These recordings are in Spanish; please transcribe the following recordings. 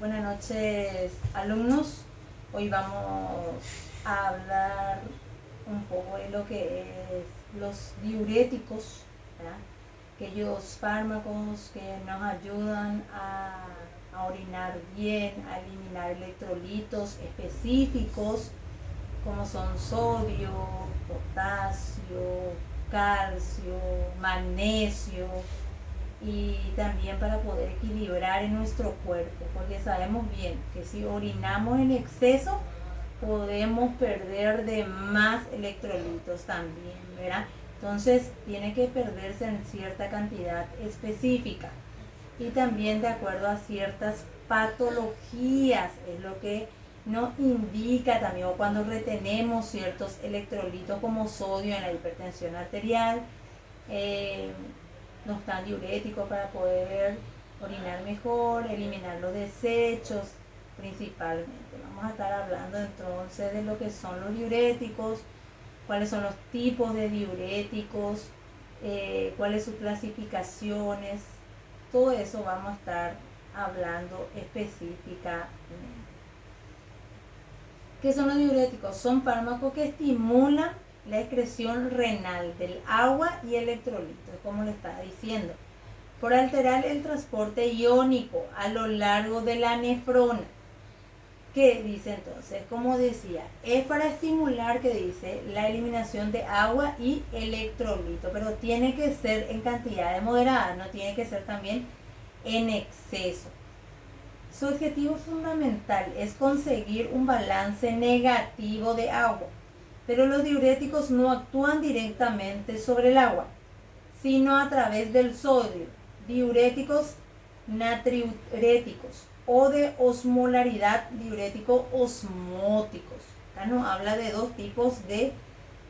Buenas noches, alumnos. Hoy vamos a hablar un poco de lo que es los diuréticos, ¿verdad? Aquellos fármacos que nos ayudan a orinar bien, a eliminar electrolitos específicos como son sodio, potasio, calcio, magnesio, y también para poder equilibrar en nuestro cuerpo, porque sabemos bien que si orinamos en exceso podemos perder de más electrolitos también, ¿verdad? Entonces tiene que perderse en cierta cantidad específica y también de acuerdo a ciertas patologías, es lo que nos indica también, o cuando retenemos ciertos electrolitos como sodio en la hipertensión arterial, nos dan diuréticos para poder orinar mejor, eliminar los desechos principalmente. Vamos a estar hablando entonces de lo que son los diuréticos, cuáles son los tipos de diuréticos, cuáles sus clasificaciones, todo eso vamos a estar hablando específicamente. ¿Qué son los diuréticos? Son fármacos que estimulan la excreción renal del agua y electrolitos, como le estaba diciendo, por alterar el transporte iónico a lo largo de la nefrona. ¿Qué dice entonces? Como decía, es para estimular, que dice, la eliminación de agua y electrolito, pero tiene que ser en cantidades moderadas, no tiene que ser también en exceso. Su objetivo fundamental es conseguir un balance negativo de agua, pero los diuréticos no actúan directamente sobre el agua, sino a través del sodio, diuréticos natriuréticos o de osmolaridad, diuréticos osmóticos. Acá nos habla de dos tipos de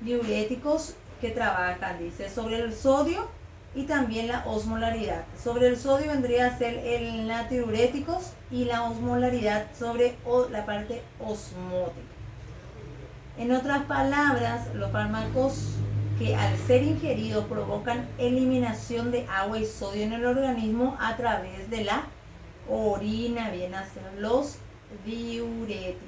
diuréticos que trabajan, dice, sobre el sodio y también la osmolaridad. Sobre el sodio vendría a ser el natriuréticos y la osmolaridad sobre la parte osmótica. En otras palabras, los fármacos que al ser ingeridos provocan eliminación de agua y sodio en el organismo a través de la orina, vienen a ser los diuréticos.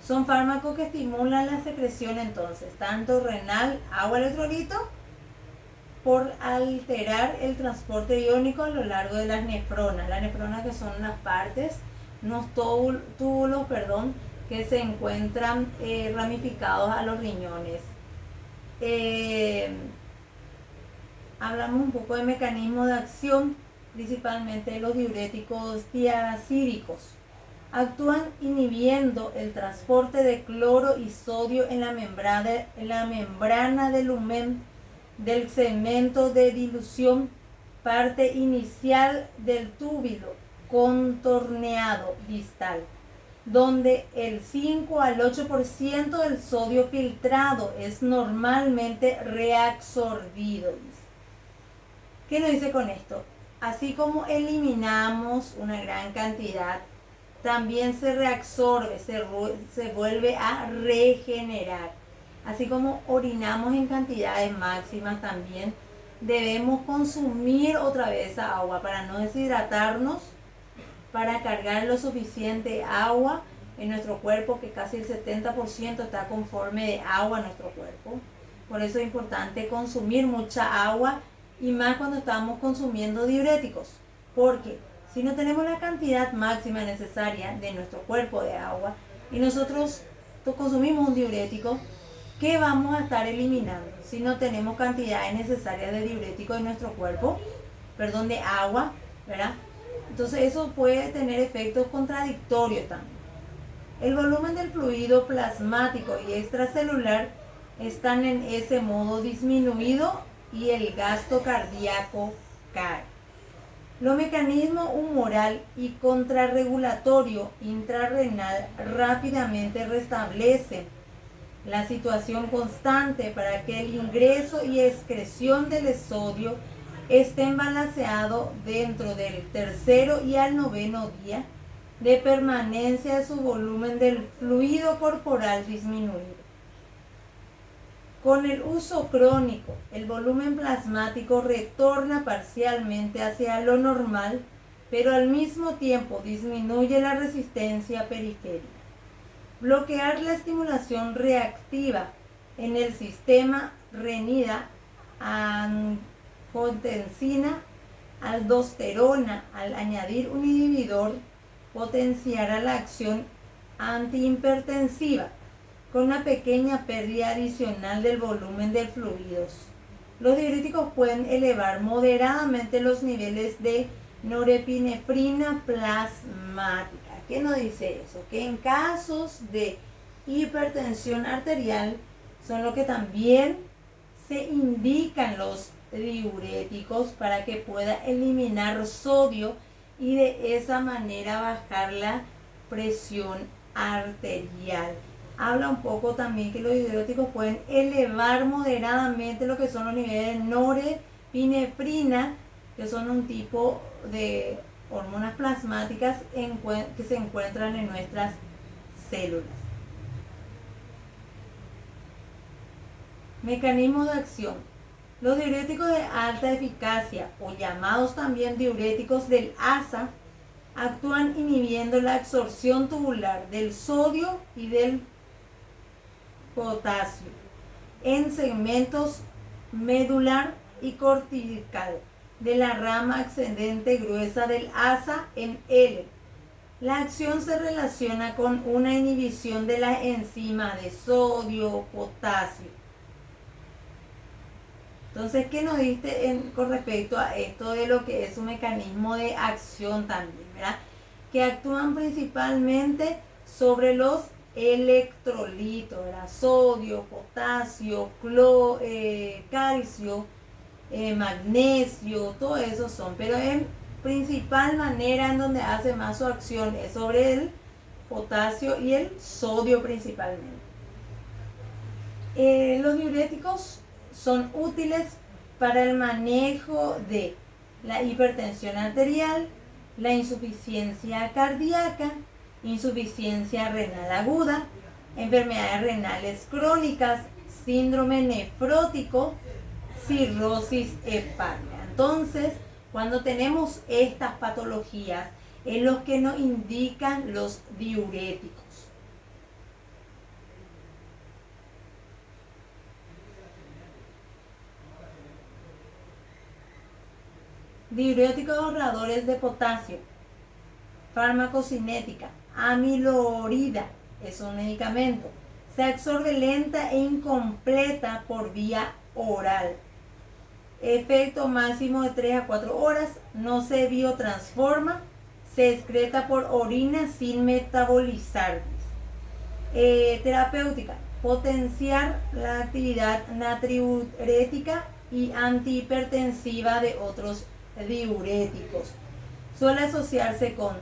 Son fármacos que estimulan la secreción entonces, tanto renal, agua, electrolito, por alterar el transporte iónico a lo largo de las nefronas. Las nefronas, que son las partes, unos túbulos, que se encuentran ramificados a los riñones. Hablamos un poco de mecanismo de acción, principalmente los diuréticos tiazídicos. Actúan inhibiendo el transporte de cloro y sodio en la membrana del lumen del segmento de dilución, parte inicial del túbulo contorneado distal, donde el 5 al 8% del sodio filtrado es normalmente reabsorbido. ¿Qué nos dice con esto? Así como eliminamos una gran cantidad, también se reabsorbe, se vuelve a regenerar. Así como orinamos en cantidades máximas, también debemos consumir otra vez esa agua para no deshidratarnos, para cargar lo suficiente agua en nuestro cuerpo, que casi el 70% está conforme de agua en nuestro cuerpo. Por eso es importante consumir mucha agua, y más cuando estamos consumiendo diuréticos, porque si no tenemos la cantidad máxima necesaria de nuestro cuerpo de agua y nosotros consumimos un diurético, ¿qué vamos a estar eliminando si no tenemos cantidades necesarias de diurético en nuestro cuerpo? De agua, ¿verdad? Entonces eso puede tener efectos contradictorios también. El volumen del fluido plasmático y extracelular están en ese modo disminuido y el gasto cardíaco cae. Los mecanismos humoral y contrarregulatorio intrarrenal rápidamente restablecen la situación constante para que el ingreso y excreción del sodio estén balanceados dentro del tercero y al noveno día de permanencia de su volumen del fluido corporal disminuido. Con el uso crónico, el volumen plasmático retorna parcialmente hacia lo normal pero al mismo tiempo disminuye la resistencia periférica. Bloquear la estimulación reactiva en el sistema renina-angiotensina, aldosterona, al añadir un inhibidor, potenciará la acción antihipertensiva con una pequeña pérdida adicional del volumen de fluidos. Los diuréticos pueden elevar moderadamente los niveles de norepinefrina plasmática. ¿Qué nos dice eso? Que en casos de hipertensión arterial son lo que también se indican los diuréticos para que pueda eliminar sodio y de esa manera bajar la presión arterial. Habla un poco también que los diuréticos pueden elevar moderadamente lo que son los niveles de norepinefrina, que son un tipo de hormonas plasmáticas que se encuentran en nuestras células. Mecanismo de acción. Los diuréticos de alta eficacia, o llamados también diuréticos del ASA, actúan inhibiendo la absorción tubular del sodio y del potasio en segmentos medular y cortical de la rama ascendente gruesa del asa en L. La acción se relaciona con una inhibición de la enzima de sodio-potasio. Entonces, ¿qué nos diste con respecto a esto de lo que es un mecanismo de acción también, ¿verdad? Que actúan principalmente sobre los electrolitos, ¿verdad? Sodio, potasio, calcio, magnesio, todo eso son, pero en principal manera en donde hace más su acción es sobre el potasio y el sodio principalmente. Los diuréticos son útiles para el manejo de la hipertensión arterial, la insuficiencia cardíaca, insuficiencia renal aguda, enfermedades renales crónicas, síndrome nefrótico, cirrosis hepática. Entonces, cuando tenemos estas patologías, es lo que nos indican los diuréticos. Diuréticos ahorradores de potasio. Farmacocinética. Amilorida es un medicamento. Se absorbe lenta e incompleta por vía oral. Efecto máximo de 3 a 4 horas. No se biotransforma. Se excreta por orina sin metabolizar. Terapéutica. Potenciar la actividad natriurética y antihipertensiva de otros diuréticos. Suele asociarse con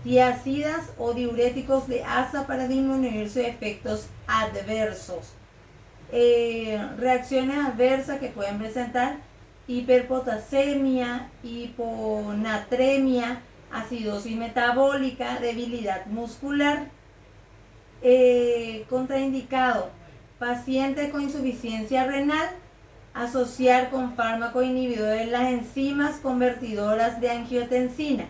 tiazidas o diuréticos de asa para disminuir sus efectos adversos. Reacciones adversas que pueden presentar: hiperpotasemia, hiponatremia, acidosis metabólica, debilidad muscular. Contraindicado: pacientes con insuficiencia renal, asociar con fármaco inhibidor de las enzimas convertidoras de angiotensina.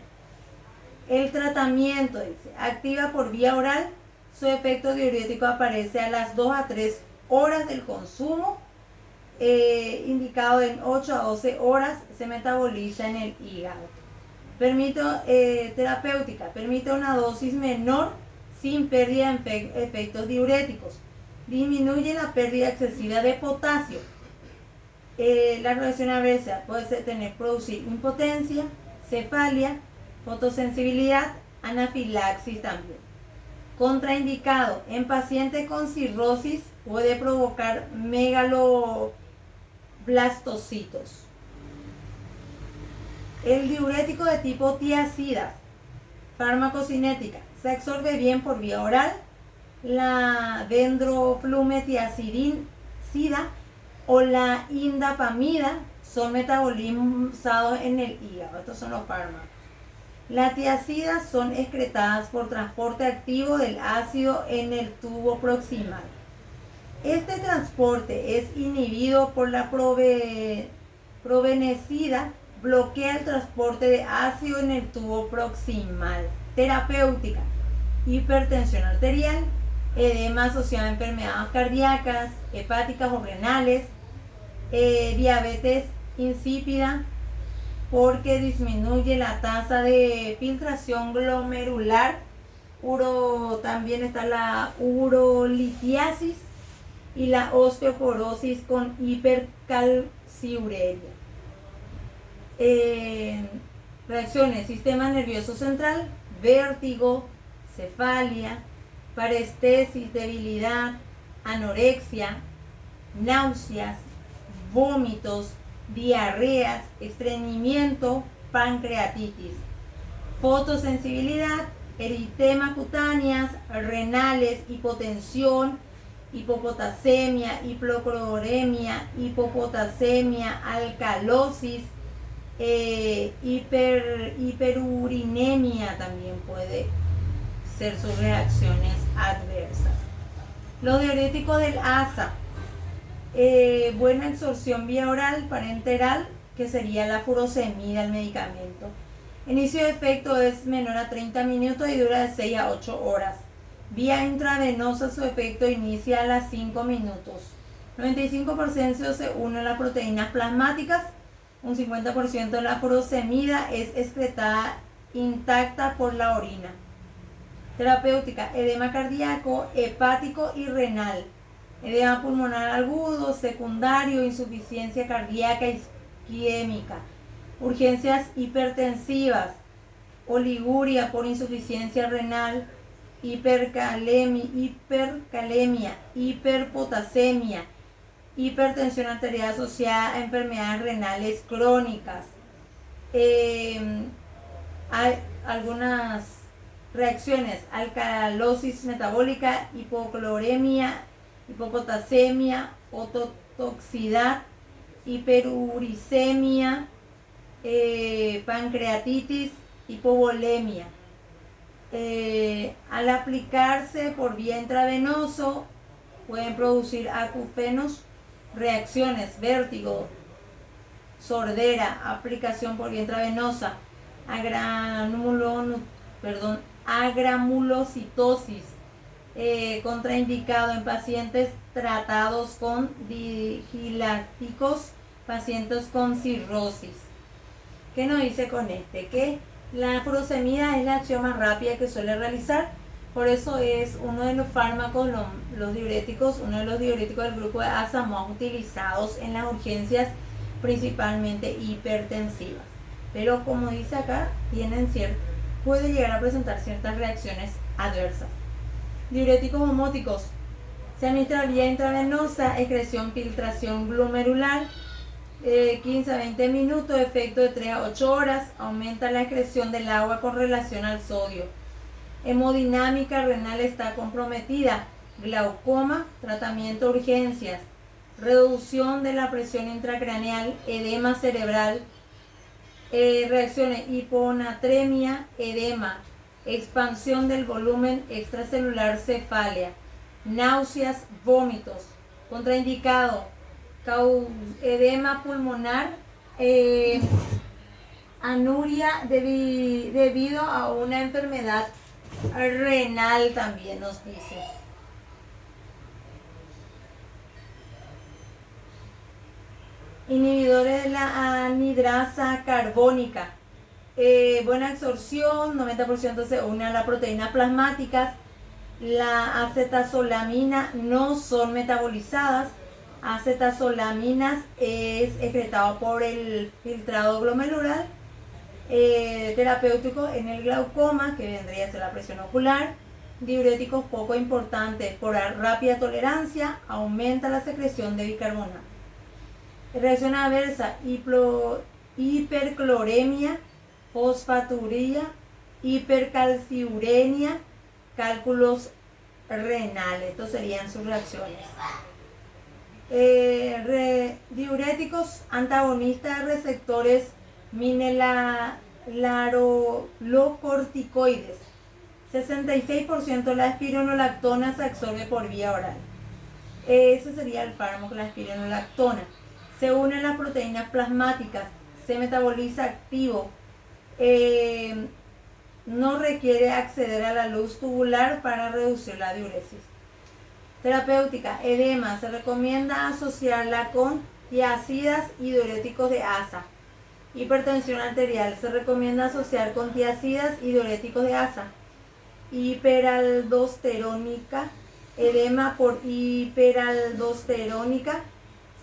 El tratamiento, dice, activa por vía oral. Su efecto diurético aparece a las 2 a 3 horas del consumo. Indicado en 8 a 12 horas, se metaboliza en el hígado. Terapéutica. Permite una dosis menor sin pérdida de efectos diuréticos. Disminuye la pérdida excesiva de potasio. La reacción adversa puede producir impotencia, cefalia, fotosensibilidad, anafilaxis también. Contraindicado: en pacientes con cirrosis puede provocar megaloblastocitos. El diurético de tipo tiazidas. Farmacocinética. Se absorbe bien por vía oral. La dendroflumethiazida o la indapamida son metabolizados en el hígado. Estos son los fármacos. Las tiazidas son excretadas por transporte activo del ácido en el tubo proximal. Este transporte es inhibido por la probenecida bloquea el transporte de ácido en el tubo proximal. Terapéutica: hipertensión arterial, edema asociado a enfermedades cardíacas, hepáticas o renales, diabetes insípida, porque disminuye la tasa de filtración glomerular. También está la urolitiasis y la osteoporosis con hipercalciuria. Reacciones: sistema nervioso central, vértigo, cefalia, parestesis, debilidad, anorexia, náuseas, vómitos, diarreas, estreñimiento, pancreatitis, fotosensibilidad, eritema cutáneas, renales, hipotensión, hipopotasemia, hipocloremia, hipopotasemia, alcalosis, hiperurinemia también puede ser sus reacciones adversas. Los diuréticos del ASA: buena absorción vía oral, parenteral, que sería la furosemida, el medicamento. Inicio de efecto es menor a 30 minutos y dura de 6 a 8 horas. Vía intravenosa, su efecto inicia a las 5 minutos. 95% se une a las proteínas plasmáticas. Un 50% de la furosemida es excretada intacta por la orina. Terapéutica: edema cardíaco, hepático y renal, edema pulmonar agudo, secundario, insuficiencia cardíaca isquémica, urgencias hipertensivas, oliguria por insuficiencia renal, hipercalemia, hiperpotasemia, hipertensión arterial asociada a enfermedades renales crónicas. Hay algunas reacciones: alcalosis metabólica, hipocloremia, hipopotasemia, ototoxicidad, hiperuricemia, pancreatitis, hipovolemia. Al aplicarse por vía intravenoso pueden producir acufenos, reacciones: vértigo, sordera. Aplicación por vía intravenosa: agramulocitosis, contraindicado en pacientes tratados con digilácticos, pacientes con cirrosis. ¿Qué nos dice con este? Que la furosemida es la acción más rápida que suele realizar, por eso es uno de los fármacos, los diuréticos, uno de los diuréticos del grupo de ASA más utilizados en las urgencias, principalmente hipertensivas. Pero como dice acá, puede llegar a presentar ciertas reacciones adversas. Diuréticos homóticos: se administra vía intravenosa, excreción, filtración glomerular, 15 a 20 minutos, efecto de 3 a 8 horas, aumenta la excreción del agua con relación al sodio. Hemodinámica renal está comprometida, glaucoma, tratamiento urgencias, reducción de la presión intracraneal, edema cerebral, reacciones: hiponatremia, edema, expansión del volumen extracelular, cefalia, náuseas, vómitos. Contraindicado: edema pulmonar, anuria debido a una enfermedad renal, también nos dice. Inhibidores de la anhidrasa carbónica: buena absorción, 90% se une a las proteínas plasmáticas. La acetazolamina no son metabolizadas. Acetasolaminas es excretado por el filtrado glomerular. Terapéutico en el glaucoma, que vendría a ser la presión ocular. Diuréticos poco importantes, por rápida tolerancia, aumenta la secreción de bicarbonato. Reacción adversa: hipercloremia, fosfaturia, hipercalciuremia, cálculos renales. Estos serían sus reacciones. Diuréticos antagonistas de receptores mineralocorticoides: 66% de la espironolactona se absorbe por vía oral. Ese sería el fármaco, la espironolactona. Se unen las proteínas plasmáticas, se metaboliza activo. No requiere acceder a la luz tubular para reducir la diuresis. Terapéutica, edema. Se recomienda asociarla con tiazidas y diuréticos de asa. Hipertensión arterial. Se recomienda asociar con tiazidas y diuréticos de asa. Hiperaldosterónica. Edema por hiperaldosterónica.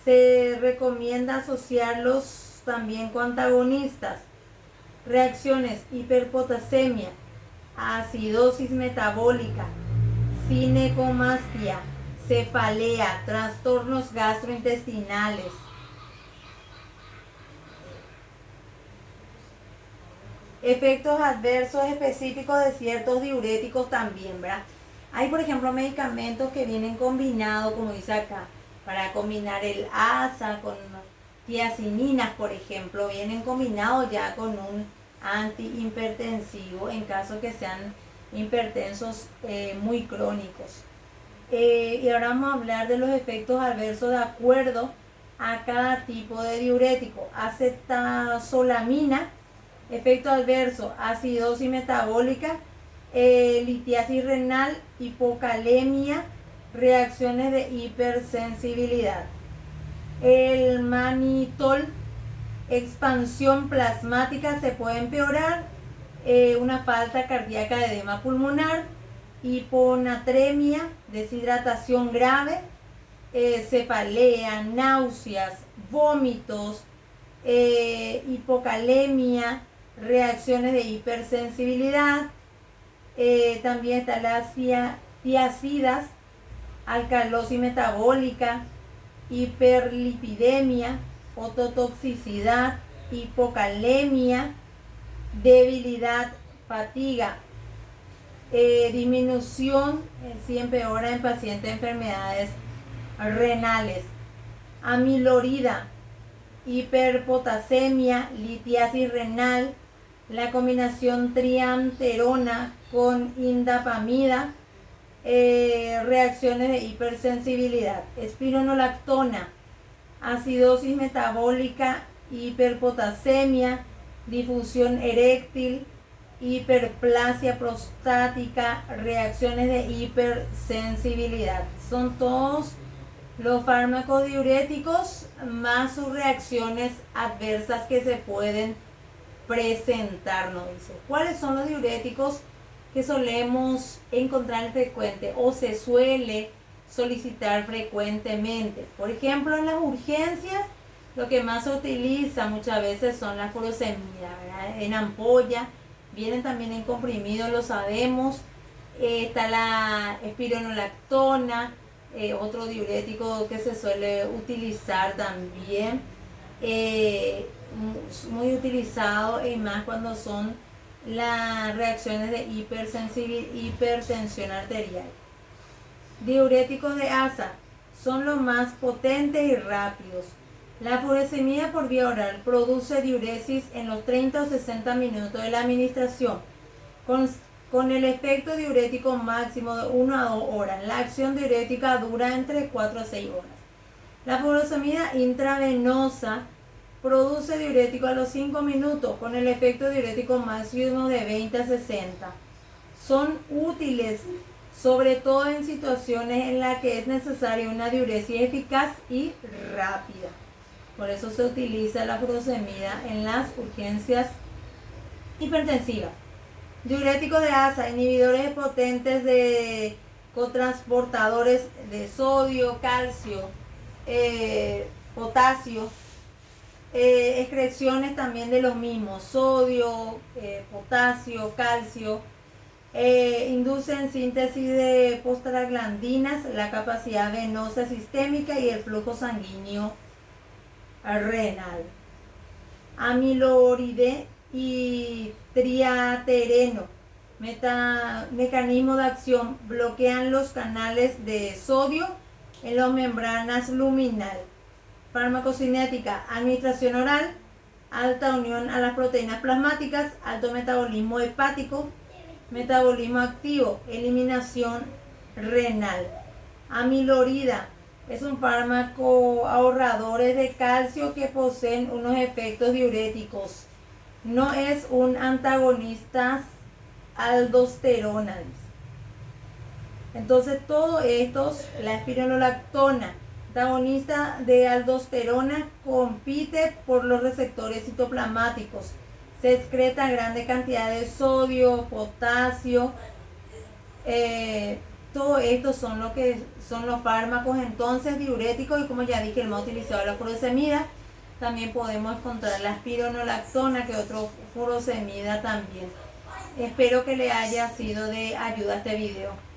Se recomienda asociarlos también con antagonistas. Reacciones: hiperpotasemia, acidosis metabólica, ginecomastia, cefalea, trastornos gastrointestinales. Efectos adversos específicos de ciertos diuréticos también, ¿verdad? Hay, por ejemplo, medicamentos que vienen combinados, como dice acá, para combinar el ASA con tiazininas, por ejemplo, vienen combinados ya con un antihipertensivo en caso que sean hipertensos muy crónicos. Y ahora vamos a hablar de los efectos adversos de acuerdo a cada tipo de diurético. Acetazolamina, efecto adverso: acidosis metabólica, litiasis renal, hipocalemia, reacciones de hipersensibilidad. El manitol, expansión plasmática, se puede empeorar, una falta cardíaca de edema pulmonar, hiponatremia, deshidratación grave, cefalea, náuseas, vómitos, hipocalemia, reacciones de hipersensibilidad. También está las tiazidas, alcalosis metabólica, hiperlipidemia, ototoxicidad, hipocalemia, debilidad, fatiga, disminución, si empeora en pacientes de enfermedades renales, amilorida, hiperpotasemia, litiasis renal, la combinación triamterona con indapamida, reacciones de hipersensibilidad. Espironolactona, acidosis metabólica, hiperpotasemia, difusión eréctil, hiperplasia prostática, reacciones de hipersensibilidad. Son todos los fármacos diuréticos más sus reacciones adversas que se pueden presentar, ¿no? Dice, ¿cuáles son los diuréticos que solemos encontrar frecuente o se suele solicitar frecuentemente? Por ejemplo, en las urgencias, lo que más se utiliza muchas veces son las furosemidas, ¿verdad? En ampolla, vienen también en comprimido, lo sabemos. Está la espironolactona, otro diurético que se suele utilizar también, muy utilizado, y más cuando son las reacciones de hipertensión arterial. Diuréticos de asa son los más potentes y rápidos. La furosemida por vía oral produce diuresis en los 30 o 60 minutos de la administración, con el efecto diurético máximo de 1 a 2 horas. La acción diurética dura entre 4 a 6 horas. La furosemida intravenosa produce diurético a los 5 minutos, con el efecto diurético máximo de 20 a 60. Son útiles sobre todo en situaciones en las que es necesaria una diuresis eficaz y rápida. Por eso se utiliza la furosemida en las urgencias hipertensivas. Diuréticos de asa, inhibidores potentes de cotransportadores de sodio, calcio, potasio, excreciones también de los mismos, sodio, potasio, calcio, inducen síntesis de prostaglandinas, la capacidad venosa sistémica y el flujo sanguíneo renal. Amiloride y triatereno, mecanismo de acción: bloquean los canales de sodio en las membranas luminal. Farmacocinética: administración oral, alta unión a las proteínas plasmáticas, alto metabolismo hepático, metabolismo activo, eliminación renal. Amilorida Es un fármaco ahorrador de calcio que poseen unos efectos diuréticos. No es un antagonista aldosterona. Entonces todos estos, la espironolactona, antagonista de aldosterona, compite por los receptores citoplasmáticos. Se excreta grande cantidad de sodio, potasio. Todo esto son lo que son los fármacos entonces diuréticos, y como ya dije, el más utilizado es la furosemida. También podemos encontrar la espironolactona, que es otro furosemida también. Espero que le haya sido de ayuda este video.